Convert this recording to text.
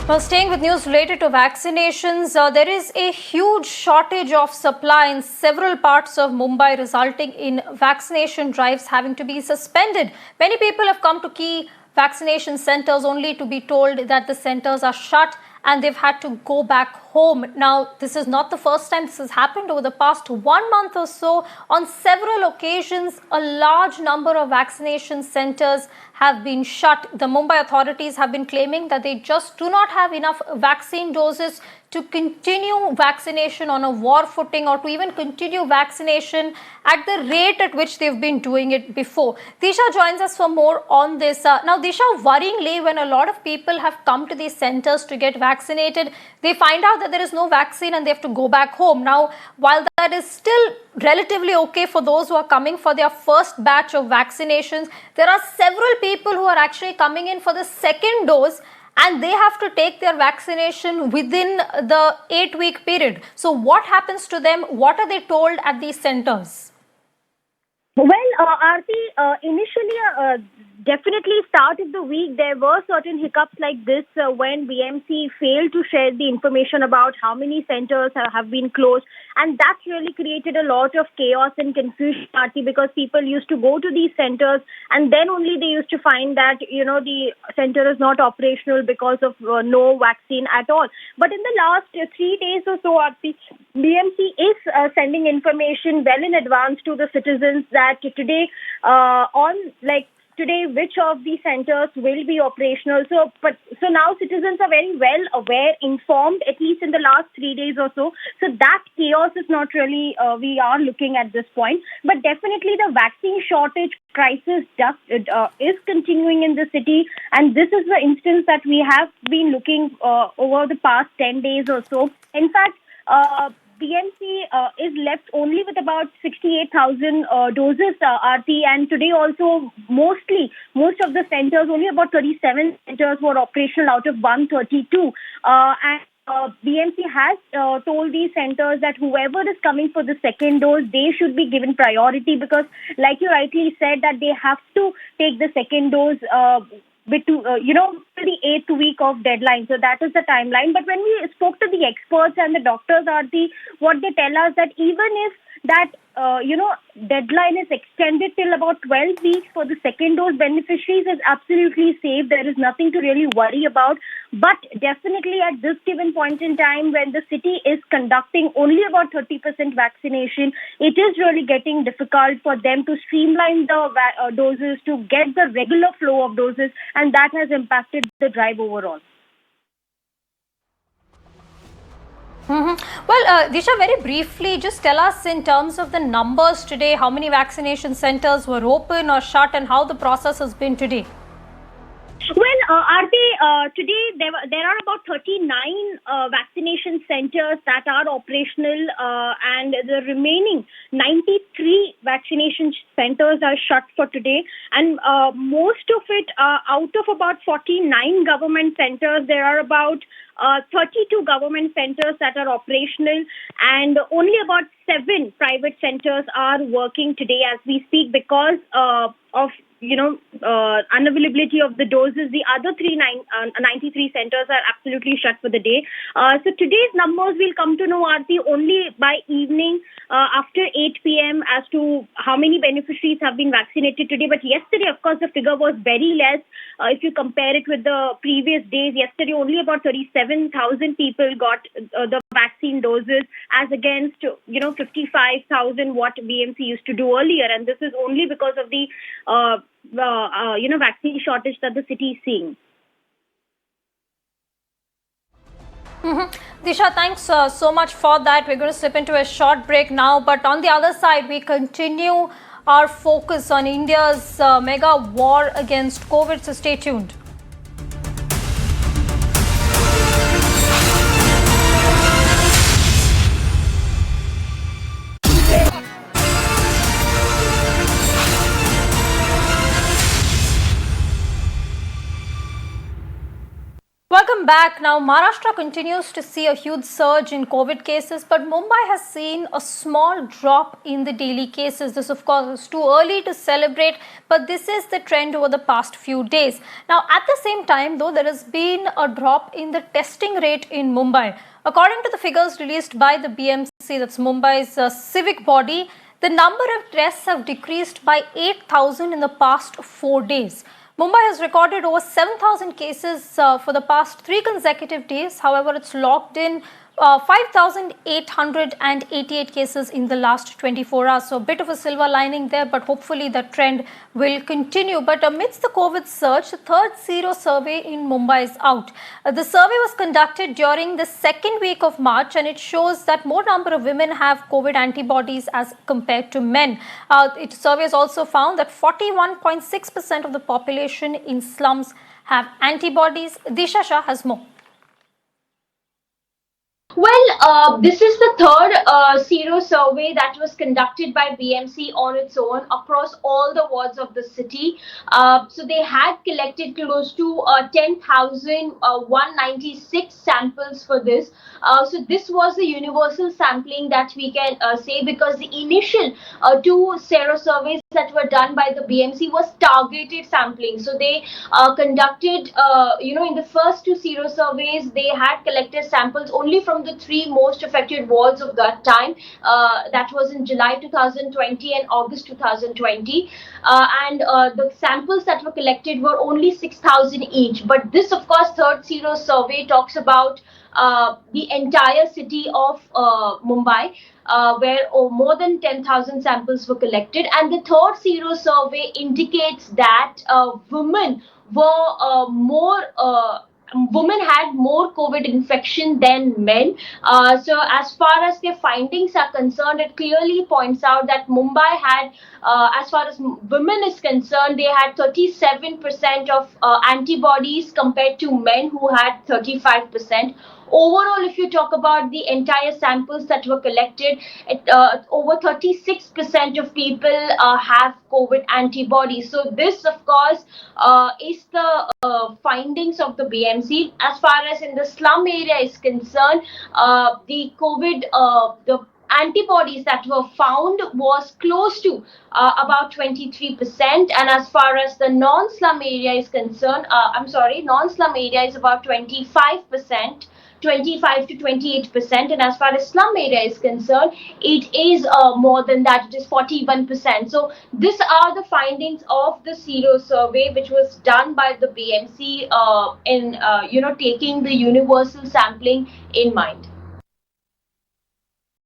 Well, staying with news related to vaccinations, there is a huge shortage of supply in several parts of Mumbai, resulting in vaccination drives having to be suspended. Many people have come to key vaccination centers only to be told that the centers are shut and they've had to go back home. Now, this is not the first time this has happened. Over the past 1 month or so, on several occasions, a large number of vaccination centers have been shut. The Mumbai authorities have been claiming that they just do not have enough vaccine doses to continue vaccination on a war footing or to even continue vaccination at the rate at which they've been doing it before. Disha joins us for more on this. Now, Disha, worryingly, when a lot of people have come to these centers to get vaccinated, they find out that there is no vaccine and they have to go back home. Now, while that is still relatively okay for those who are coming for their first batch of vaccinations, there are several people who are actually coming in for the second dose and they have to take their vaccination within the 8-week period. So what happens to them? What are they told at these centers? Well, Aarti, initially, definitely start of the week, there were certain hiccups like this when BMC failed to share the information about how many centers have been closed. And that really created a lot of chaos and confusion, Aarti, because people used to go to these centers and then only they used to find that, the center is not operational because of no vaccine at all. But in the last 3 days or so, Aarti, BMC is sending information well in advance to the citizens that today today which of the centers will be operational. So now citizens are very well aware, informed, at least in the last 3 days or so. So that chaos is not really we are looking at this point. But definitely the vaccine shortage crisis is continuing in the city. And this is the instance that we have been looking over the past 10 days or so. In fact, BMC is left only with about 68,000 doses, Aarti, and today also most of the centers, only about 37 centers were operational out of 132. And BMC has told these centers that whoever is coming for the second dose, they should be given priority because, like you rightly said, that they have to take the second dose to the 8th week of deadline. So that is the timeline. But when we spoke to the experts and the doctors, what they tell us that even if that deadline is extended till about 12 weeks for the second dose beneficiaries is absolutely safe. There is nothing to really worry about. But definitely at this given point in time, when the city is conducting only about 30% vaccination, it is really getting difficult for them to streamline the doses, to get the regular flow of doses, and that has impacted the drive overall. Well, Disha, very briefly, just tell us in terms of the numbers today, how many vaccination centers were open or shut and how the process has been today. Well, Aarti, today there are about 39 vaccination centers that are operational and the remaining 93 vaccination centers are shut for today. And most of it, out of about 49 government centers, there are about 32 government centers that are operational and only about 7 private centers are working today as we speak because of unavailability of the doses. The other 93 centers are absolutely shut for the day. So today's numbers we'll come to know, Aarti, only by evening after 8 p.m. as to how many beneficiaries have been vaccinated today. But yesterday, of course, the figure was very less. If you compare it with the previous days, yesterday only about 37,000 people got the vaccine doses as against 55,000 what BMC used to do earlier. And this is only because of the vaccine shortage that the city is seeing. Disha, thanks so much for that. We're going to slip into a short break now. But on the other side, we continue our focus on India's mega war against COVID. So stay tuned. Welcome back. Now, Maharashtra continues to see a huge surge in COVID cases, but Mumbai has seen a small drop in the daily cases. This, of course, is too early to celebrate, but this is the trend over the past few days. Now, at the same time, though, there has been a drop in the testing rate in Mumbai. According to the figures released by the BMC, that's Mumbai's civic body, the number of tests have decreased by 8,000 in the past 4 days. Mumbai has recorded over 7,000 cases for the past 3 consecutive days. However, it's logged in 5,888 cases in the last 24 hours. So a bit of a silver lining there, but hopefully the trend will continue. But amidst the COVID surge, the third Zero survey in Mumbai is out. The survey was conducted during the second week of March, and it shows that more number of women have COVID antibodies as compared to men. Surveys also found that 41.6% of the population in slums have antibodies. Disha Shah has more. Well, this is the third Zero survey that was conducted by BMC on its own across all the wards of the city. So they had collected close to 10,196 samples for this. So this was the universal sampling that we can say, because the initial 2 Zero surveys that were done by the BMC was targeted sampling. So they conducted, in the first 2 Zero surveys, they had collected samples only from the 3 most affected wards of that time. That was in July 2020 and August 2020. And the samples that were collected were only 6,000 each. But this, of course, third Zero survey talks about the entire city of Mumbai, where more than 10,000 samples were collected. And the third Zero survey indicates that women were women had more COVID infection than men. So as far as their findings are concerned, it clearly points out that Mumbai had, as far as women is concerned, they had 37% of antibodies compared to men who had 35%. Overall, if you talk about the entire samples that were collected, over 36% of people have COVID antibodies. So this, of course, is the findings of the BMC. As far as in the slum area is concerned, the COVID, the antibodies that were found was close to about 23%, and as far as the non-slum area is concerned, non-slum area is about 25%. 25 to 28%, and as far as slum area is concerned, it is more than that. It is 41%. So these are the findings of the Zero survey, which was done by the BMC in taking the universal sampling in mind.